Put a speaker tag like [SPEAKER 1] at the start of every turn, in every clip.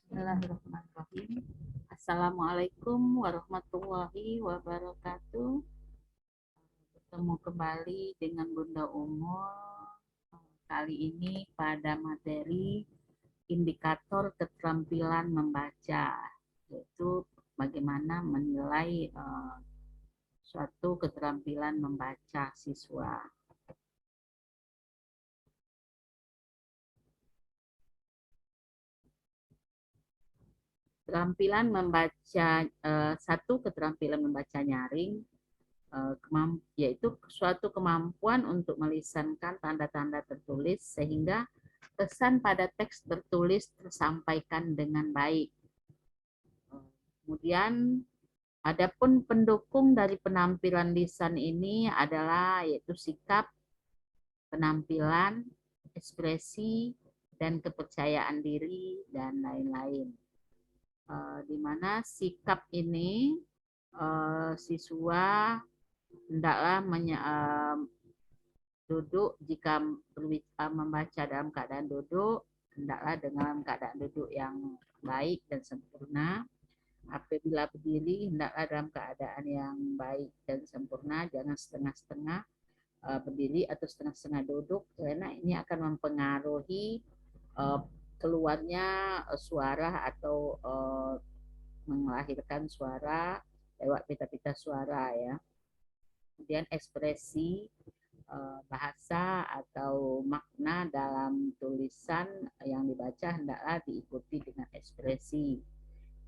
[SPEAKER 1] Bismillahirrahmanirrahim. Assalamualaikum warahmatullahi wabarakatuh. Bertemu kembali dengan Bunda Umul. Kali ini pada materi indikator keterampilan membaca, yaitu bagaimana menilai suatu keterampilan membaca siswa. Keterampilan membaca satu keterampilan membaca nyaring yaitu suatu kemampuan untuk melisankan tanda-tanda tertulis sehingga pesan pada teks tertulis tersampaikan dengan baik. Kemudian adapun pendukung dari penampilan lisan ini adalah yaitu sikap, penampilan, ekspresi, dan kepercayaan diri dan lain-lain. Di mana sikap ini siswa hendaklah duduk jika membaca dalam keadaan duduk, hendaklah dalam keadaan duduk yang baik dan sempurna. Apabila berdiri, hendaklah dalam keadaan yang baik dan sempurna, jangan setengah-setengah berdiri atau setengah-setengah duduk, karena ini akan mempengaruhi keluarnya suara atau melahirkan suara lewat pita-pita suara ya. Kemudian ekspresi bahasa atau makna dalam tulisan yang dibaca hendaklah diikuti dengan ekspresi.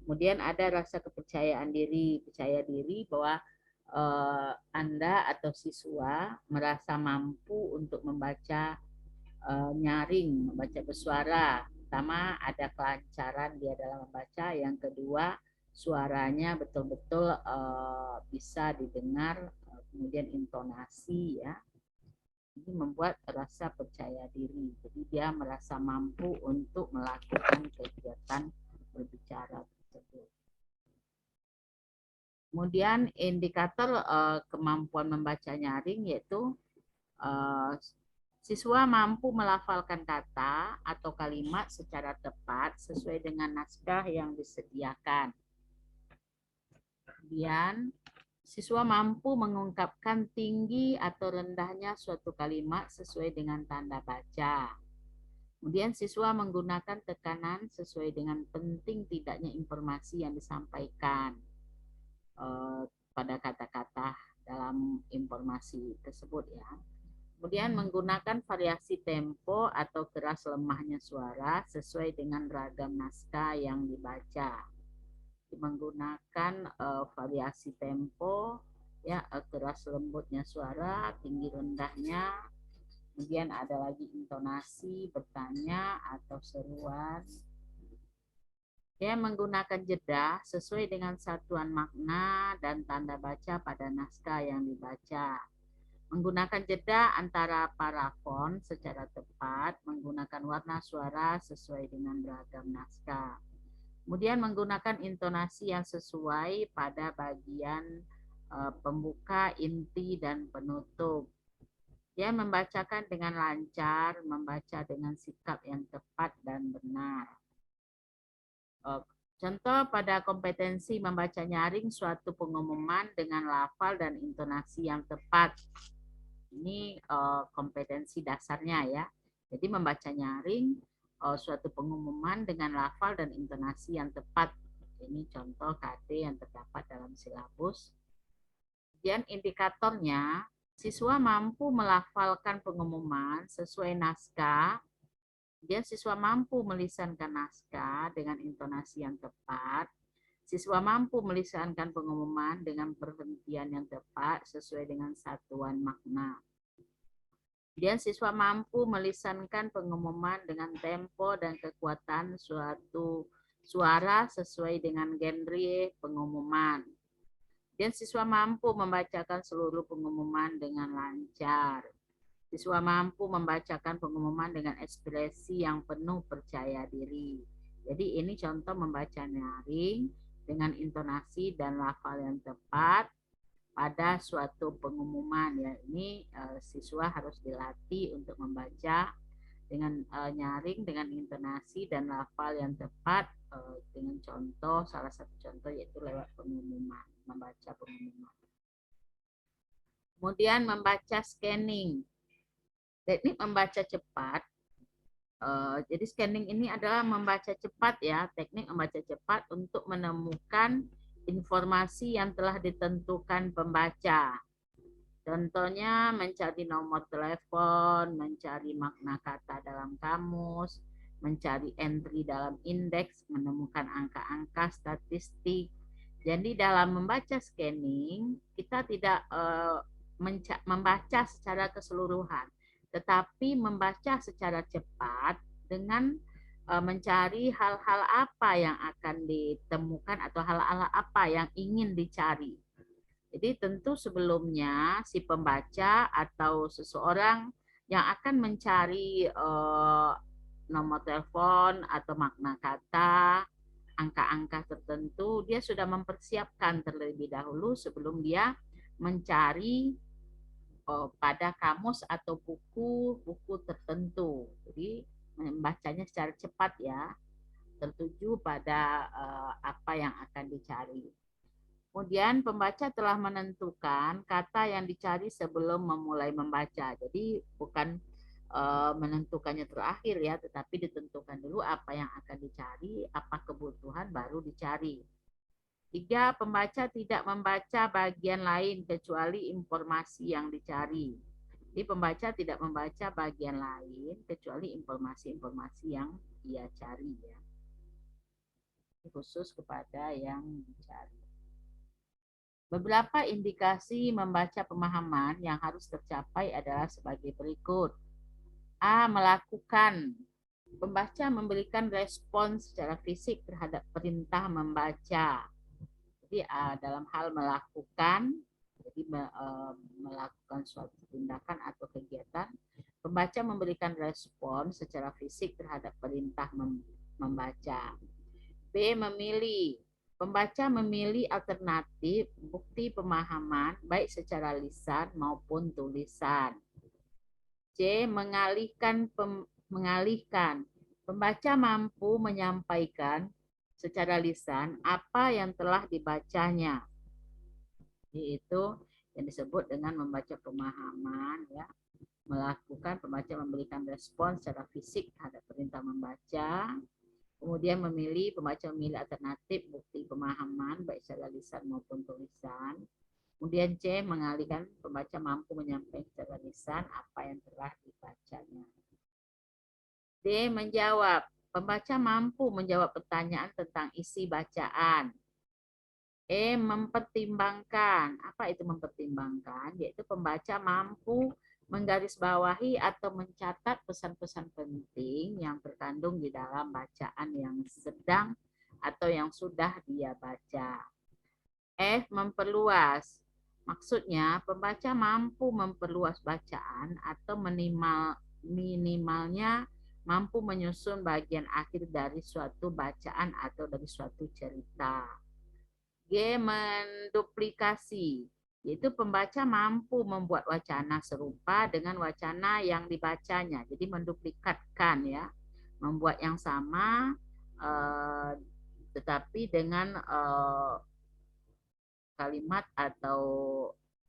[SPEAKER 1] Kemudian ada rasa kepercayaan diri, percaya diri bahwa Anda atau siswa merasa mampu untuk membaca nyaring, membaca bersuara. Pertama, ada kelancaran dia dalam membaca. Yang kedua, suaranya betul-betul bisa didengar, kemudian intonasi ya. Ini membuat rasa percaya diri. Jadi dia merasa mampu untuk melakukan kegiatan berbicara tersebut. Kemudian indikator kemampuan membaca nyaring yaitu siswa mampu melafalkan kata atau kalimat secara tepat sesuai dengan naskah yang disediakan. Kemudian siswa mampu mengungkapkan tinggi atau rendahnya suatu kalimat sesuai dengan tanda baca. Kemudian siswa menggunakan tekanan sesuai dengan penting tidaknya informasi yang disampaikan pada kata-kata dalam informasi tersebut ya. Kemudian menggunakan variasi tempo atau keras lemahnya suara sesuai dengan ragam naskah yang dibaca. Menggunakan variasi tempo ya, keras lembutnya suara, tinggi rendahnya. Kemudian ada lagi intonasi, bertanya atau seruan. Ya, menggunakan jeda sesuai dengan satuan makna dan tanda baca pada naskah yang dibaca. Menggunakan jeda antara parafon secara tepat, menggunakan warna suara sesuai dengan beragam naskah. Kemudian menggunakan intonasi yang sesuai pada bagian pembuka, inti, dan penutup. Dia membacakan dengan lancar, membaca dengan sikap yang tepat dan benar. Contoh pada kompetensi membaca nyaring suatu pengumuman dengan lafal dan intonasi yang tepat. Ini kompetensi dasarnya ya. Jadi membaca nyaring suatu pengumuman dengan lafal dan intonasi yang tepat. Ini contoh KD yang terdapat dalam silabus. Kemudian indikatornya, siswa mampu melafalkan pengumuman sesuai naskah. Kemudian siswa mampu melisankan naskah dengan intonasi yang tepat. Siswa mampu melisankan pengumuman dengan perhentian yang tepat sesuai dengan satuan makna. Kemudian siswa mampu melisankan pengumuman dengan tempo dan kekuatan suatu suara sesuai dengan genre pengumuman. Dan siswa mampu membacakan seluruh pengumuman dengan lancar. Siswa mampu membacakan pengumuman dengan ekspresi yang penuh percaya diri. Jadi ini contoh membaca nyaring dengan intonasi dan lafal yang tepat pada suatu pengumuman ya. Ini siswa harus dilatih untuk membaca dengan nyaring dengan intonasi dan lafal yang tepat dengan contoh, salah satu contoh yaitu lewat pengumuman, membaca pengumuman. Kemudian membaca scanning. Teknik membaca cepat. Jadi scanning ini adalah membaca cepat ya, teknik membaca cepat untuk menemukan informasi yang telah ditentukan pembaca. Contohnya mencari nomor telepon, mencari makna kata dalam kamus, mencari entry dalam indeks, menemukan angka-angka statistik. Jadi dalam membaca scanning, kita tidak membaca secara keseluruhan, tetapi membaca secara cepat dengan mencari hal-hal apa yang akan ditemukan atau hal-hal apa yang ingin dicari. Jadi tentu sebelumnya si pembaca atau seseorang yang akan mencari nomor telepon atau makna kata, angka-angka tertentu, dia sudah mempersiapkan terlebih dahulu sebelum dia mencari pada kamus atau buku-buku tertentu. Jadi membacanya secara cepat ya, tertuju pada apa yang akan dicari. Kemudian pembaca telah menentukan kata yang dicari sebelum memulai membaca. Jadi bukan menentukannya terakhir ya, tetapi ditentukan dulu apa yang akan dicari, apa kebutuhan baru dicari. 3. Pembaca tidak membaca bagian lain kecuali informasi yang dicari. Jadi pembaca tidak membaca bagian lain kecuali informasi-informasi yang dia cari ya. Khusus kepada yang dicari. Beberapa indikasi membaca pemahaman yang harus tercapai adalah sebagai berikut. A. Melakukan. Pembaca memberikan respon secara fisik terhadap perintah membaca. Jadi dalam hal melakukan, jadi melakukan suatu tindakan atau kegiatan, pembaca memberikan respon secara fisik terhadap perintah membaca. B. Memilih. Pembaca memilih alternatif bukti pemahaman baik secara lisan maupun tulisan. C. Mengalihkan. Pembaca mampu menyampaikan secara lisan apa yang telah dibacanya. Yaitu yang disebut dengan membaca pemahaman ya. Melakukan, pembaca memberikan respon secara fisik terhadap perintah membaca. Kemudian pembaca memilih alternatif bukti pemahaman baik secara lisan maupun tulisan. Kemudian C, mengalihkan, pembaca mampu menyampaikan secara lisan apa yang telah dibacanya. D, menjawab. Pembaca mampu menjawab pertanyaan tentang isi bacaan. E, mempertimbangkan. Apa itu mempertimbangkan? Yaitu pembaca mampu menggarisbawahi atau mencatat pesan-pesan penting yang terkandung di dalam bacaan yang sedang atau yang sudah dia baca. F. Memperluas. Maksudnya, pembaca mampu memperluas bacaan atau minimalnya mampu menyusun bagian akhir dari suatu bacaan atau dari suatu cerita. G. Menduplikasi, yaitu pembaca mampu membuat wacana serupa dengan wacana yang dibacanya. Jadi menduplikatkan ya, membuat yang sama tetapi dengan kalimat atau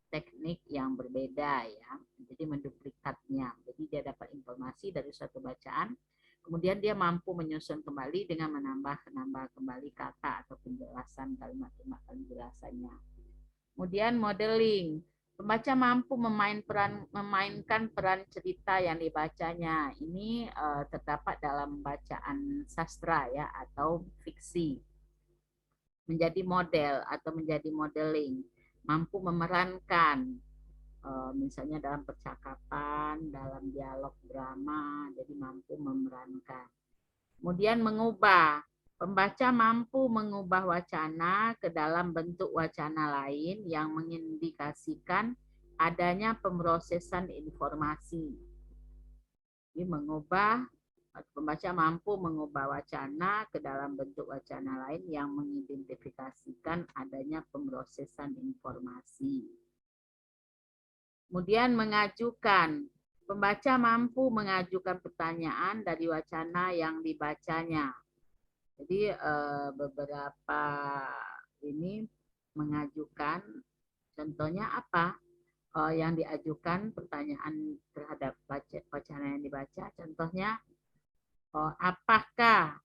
[SPEAKER 1] teknik yang berbeda ya. Jadi menduplikatnya. Jadi dia dapat informasi dari suatu bacaan, kemudian dia mampu menyusun kembali dengan menambah kembali kata atau penjelasan kalimat-kalimat penjelasannya. Kemudian modeling. Pembaca mampu memainkan peran cerita yang dibacanya. Ini terdapat dalam bacaan sastra ya atau fiksi. Menjadi model atau menjadi modeling. Mampu memerankan misalnya dalam percakapan, dalam dialog drama, jadi mampu memerankan. Kemudian mengubah. Pembaca mampu mengubah wacana ke dalam bentuk wacana lain yang mengindikasikan adanya pemrosesan informasi. Jadi pembaca mampu mengubah wacana ke dalam bentuk wacana lain yang mengidentifikasikan adanya pemrosesan informasi. Kemudian mengajukan. Pembaca mampu mengajukan pertanyaan dari wacana yang dibacanya. Jadi beberapa ini mengajukan, contohnya apa? Yang diajukan pertanyaan terhadap wacana yang dibaca, contohnya apakah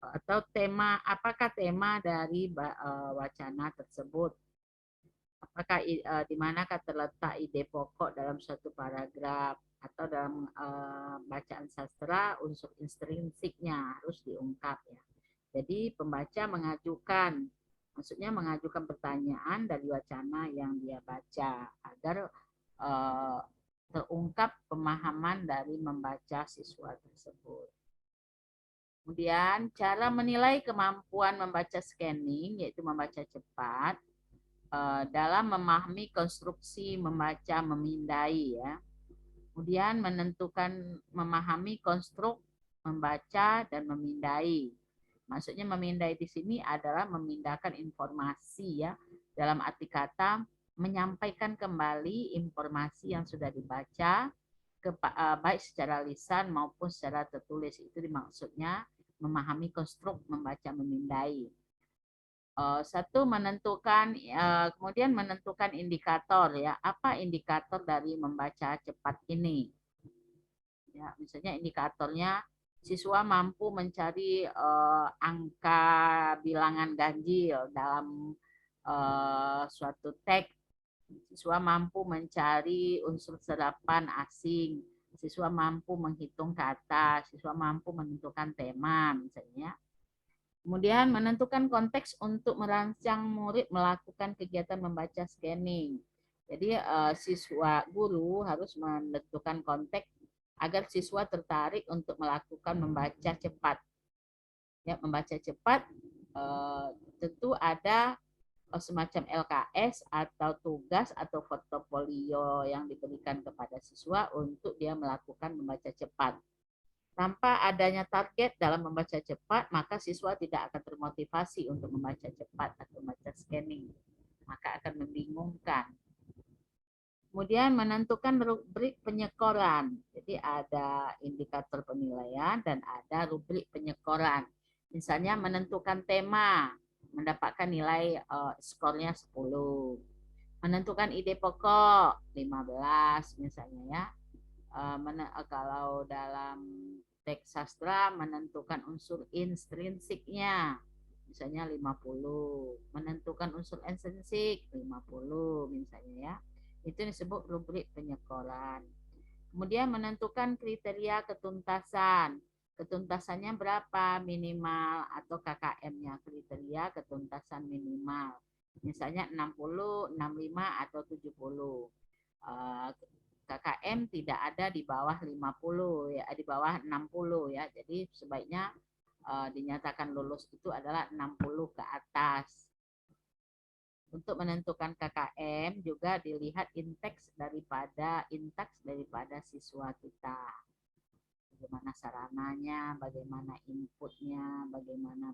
[SPEAKER 1] atau apakah tema dari wacana tersebut, apakah di manakah terletak ide pokok dalam suatu paragraf, atau dalam bacaan sastra unsur intrinsiknya harus diungkap ya. Jadi pembaca mengajukan, maksudnya mengajukan pertanyaan dari wacana yang dia baca agar terungkap pemahaman dari membaca siswa tersebut. Kemudian cara menilai kemampuan membaca scanning, yaitu membaca cepat, dalam memahami konstruksi membaca memindai ya. Kemudian menentukan memahami konstruk membaca dan memindai. Maksudnya memindai di sini adalah memindahkan informasi ya, dalam arti kata menyampaikan kembali informasi yang sudah dibaca baik secara lisan maupun secara tertulis. Itu dimaksudnya memahami konstruk membaca memindai. Satu menentukan, kemudian menentukan indikator ya. Apa indikator dari membaca cepat ini? Ya, misalnya indikatornya siswa mampu mencari angka bilangan ganjil dalam suatu teks. Siswa mampu mencari unsur serapan asing, siswa mampu menghitung kata, siswa mampu menentukan tema misalnya. Kemudian menentukan konteks untuk merancang murid melakukan kegiatan membaca scanning. Jadi siswa guru harus menentukan konteks agar siswa tertarik untuk melakukan membaca cepat. Ya, membaca cepat tentu ada semacam LKS atau tugas atau portofolio yang diberikan kepada siswa untuk dia melakukan membaca cepat. Tanpa adanya target dalam membaca cepat, maka siswa tidak akan termotivasi untuk membaca cepat atau membaca scanning. Maka akan membingungkan. Kemudian menentukan rubrik penyekoran. Jadi ada indikator penilaian dan ada rubrik penyekoran. Misalnya menentukan tema, mendapatkan nilai skornya 10. Menentukan ide pokok 15 misalnya ya. Kalau dalam teks sastra menentukan unsur intrinsiknya misalnya 50, menentukan unsur estrinsik 50 misalnya ya. Itu disebut rubrik penyekoran. Kemudian menentukan kriteria ketuntasan. Ketuntasannya berapa minimal atau KKM-nya, kriteria ketuntasan minimal. Misalnya 60, 65 atau 70. KKM tidak ada di bawah 50 ya, di bawah 60 ya. Jadi sebaiknya dinyatakan lulus itu adalah 60 ke atas. Untuk menentukan KKM juga dilihat inteks daripada siswa kita. Bagaimana sarananya, bagaimana inputnya, bagaimana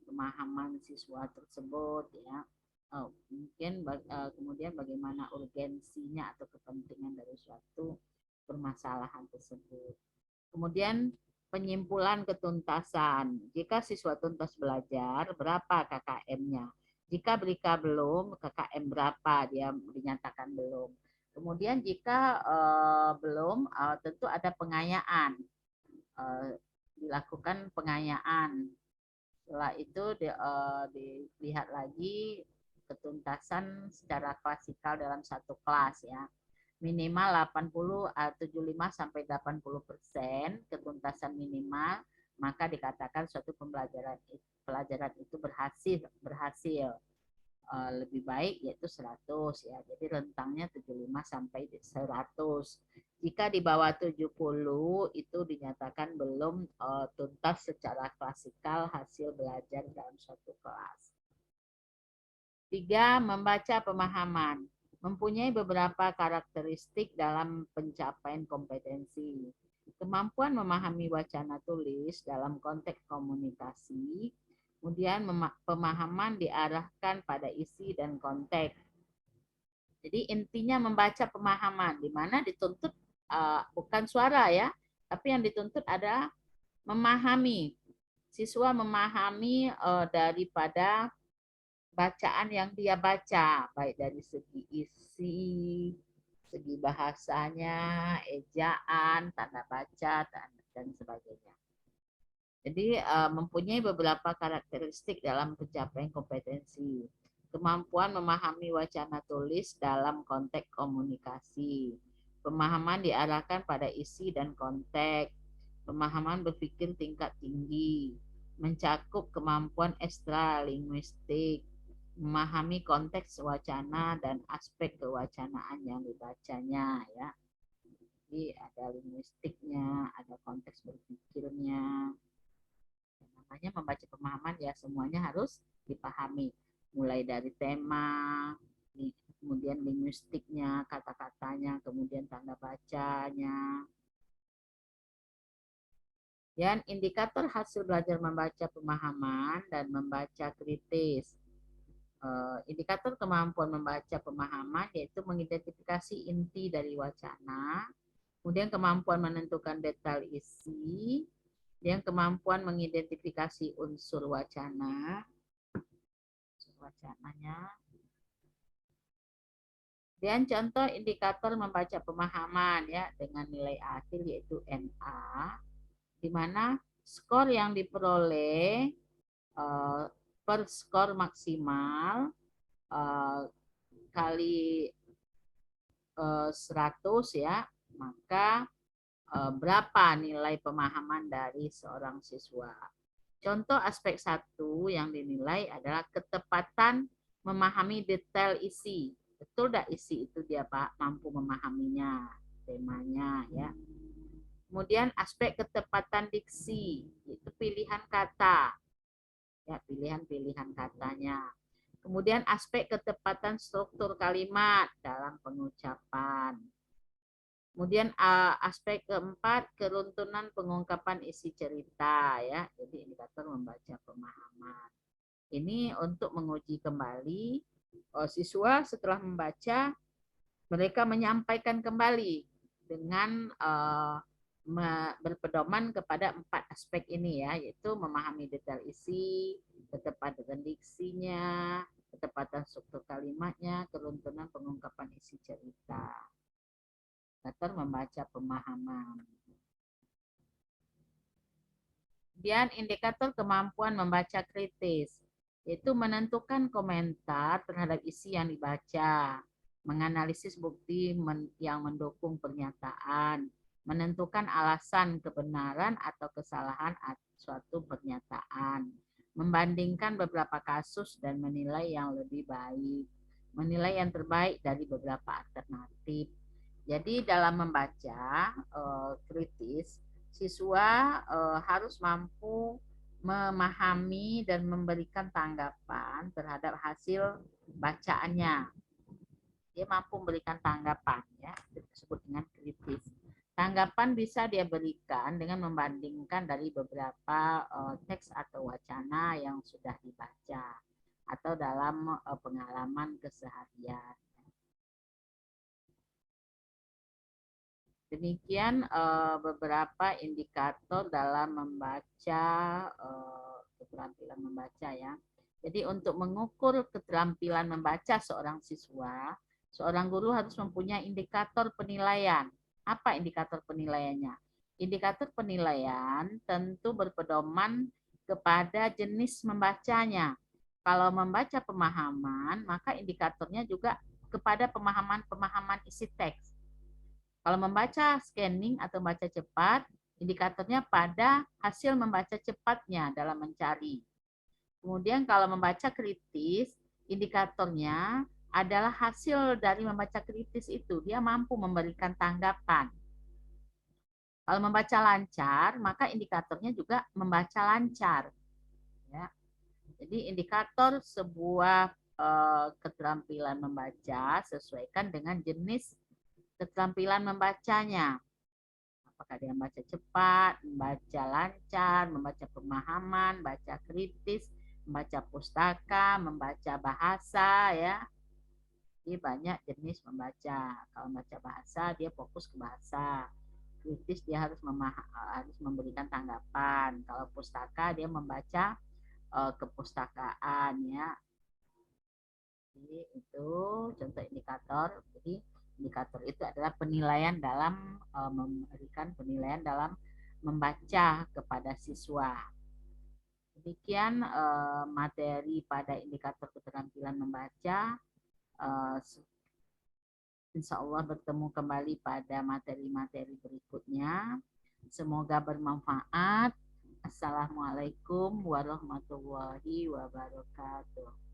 [SPEAKER 1] pemahaman siswa tersebut ya. Mungkin kemudian bagaimana urgensinya atau kepentingan dari suatu permasalahan tersebut. Kemudian penyimpulan ketuntasan. Jika siswa tuntas belajar, berapa KKM-nya? Jika mereka belum, KKM berapa dia dinyatakan belum. Kemudian jika belum, tentu ada pengayaan. Dilakukan pengayaan. Setelah itu dilihat lagi ketuntasan secara klasikal dalam satu kelas ya. Minimal 75 sampai 80% ketuntasan minimal, maka dikatakan suatu pelajaran itu berhasil. Lebih baik yaitu 100 ya. Jadi rentangnya 75 sampai 100. Jika di bawah 70 itu dinyatakan belum tuntas secara klasikal hasil belajar dalam suatu kelas. 3. Membaca pemahaman. Mempunyai beberapa karakteristik dalam pencapaian kompetensi. Kemampuan memahami wacana tulis dalam konteks komunikasi. Kemudian pemahaman diarahkan pada isi dan konteks. Jadi intinya membaca pemahaman, di mana dituntut bukan suara ya, Tapi yang dituntut adalah memahami. Siswa memahami daripada bacaan yang dia baca, baik dari segi isi, segi bahasanya, ejaan, tanda baca, dan sebagainya. Jadi mempunyai beberapa karakteristik dalam pencapaian kompetensi. Kemampuan memahami wacana tulis dalam konteks komunikasi. Pemahaman diarahkan pada isi dan konteks. Pemahaman berpikir tingkat tinggi. Mencakup kemampuan ekstra linguistik. Memahami konteks wacana dan aspek kewacanaan yang dibacanya, ya. Jadi ada linguistiknya, ada konteks berpikirnya. Namanya membaca pemahaman ya, semuanya harus dipahami, mulai dari tema, kemudian linguistiknya, kata-katanya, kemudian tanda bacanya. Dan indikator hasil belajar membaca pemahaman dan membaca kritis. Indikator kemampuan membaca pemahaman yaitu mengidentifikasi inti dari wacana, kemudian kemampuan menentukan detail isi, yang kemampuan mengidentifikasi unsur wacananya. Dan contoh indikator membaca pemahaman ya dengan nilai akhir yaitu NA, di mana skor yang diperoleh per skor maksimal kali 100 ya, maka berapa nilai pemahaman dari seorang siswa. Contoh aspek 1 yang dinilai adalah ketepatan memahami detail isi. Betul tidak isi itu dia Pak mampu memahaminya, temanya ya. Kemudian aspek ketepatan diksi, itu pilihan kata. Ya, pilihan-pilihan katanya. Kemudian aspek ketepatan struktur kalimat dalam pengucapan. Kemudian aspek keempat, keruntuhan pengungkapan isi cerita ya. Jadi indikator membaca pemahaman. Ini untuk menguji kembali siswa setelah membaca, mereka menyampaikan kembali dengan berpedoman kepada 4 aspek ini ya, yaitu memahami detail isi, ketepatan diksinya, ketepatan struktur kalimatnya, keruntuhan pengungkapan isi cerita. Indikator membaca pemahaman. Kemudian indikator kemampuan membaca kritis, yaitu menentukan komentar terhadap isi yang dibaca, menganalisis bukti yang mendukung pernyataan, menentukan alasan kebenaran atau kesalahan suatu pernyataan, membandingkan beberapa kasus dan menilai yang lebih baik, menilai yang terbaik dari beberapa alternatif. Jadi dalam membaca kritis, siswa harus mampu memahami dan memberikan tanggapan terhadap hasil bacaannya. Dia mampu memberikan tanggapan, ya, disebut dengan kritis. Tanggapan bisa dia berikan dengan membandingkan dari beberapa teks atau wacana yang sudah dibaca atau dalam pengalaman keseharian. Demikian beberapa indikator dalam membaca, keterampilan membaca ya. Jadi untuk mengukur keterampilan membaca seorang siswa, seorang guru harus mempunyai indikator penilaian. Apa indikator penilaiannya? Indikator penilaian tentu berpedoman kepada jenis membacanya. Kalau membaca pemahaman, maka indikatornya juga kepada pemahaman-pemahaman isi teks. Kalau membaca scanning atau membaca cepat, indikatornya pada hasil membaca cepatnya dalam mencari. Kemudian kalau membaca kritis, indikatornya adalah hasil dari membaca kritis itu. Dia mampu memberikan tanggapan. Kalau membaca lancar, maka indikatornya juga membaca lancar. Ya. Jadi indikator sebuah keterampilan membaca sesuaikan dengan jenis keterampilan membacanya. Apakah dia membaca cepat, membaca lancar, membaca pemahaman, baca kritis, membaca pustaka, membaca bahasa ya. Jadi banyak jenis membaca. Kalau membaca bahasa dia fokus ke bahasa. kritis dia harus memberikan tanggapan. Kalau pustaka dia membaca kepustakaan ya. Jadi itu contoh indikator. Jadi indikator itu adalah penilaian dalam memberikan penilaian dalam membaca kepada siswa. Demikian materi pada indikator keterampilan membaca. Insya Allah bertemu kembali pada materi-materi berikutnya. Semoga bermanfaat. Assalamualaikum warahmatullahi wabarakatuh.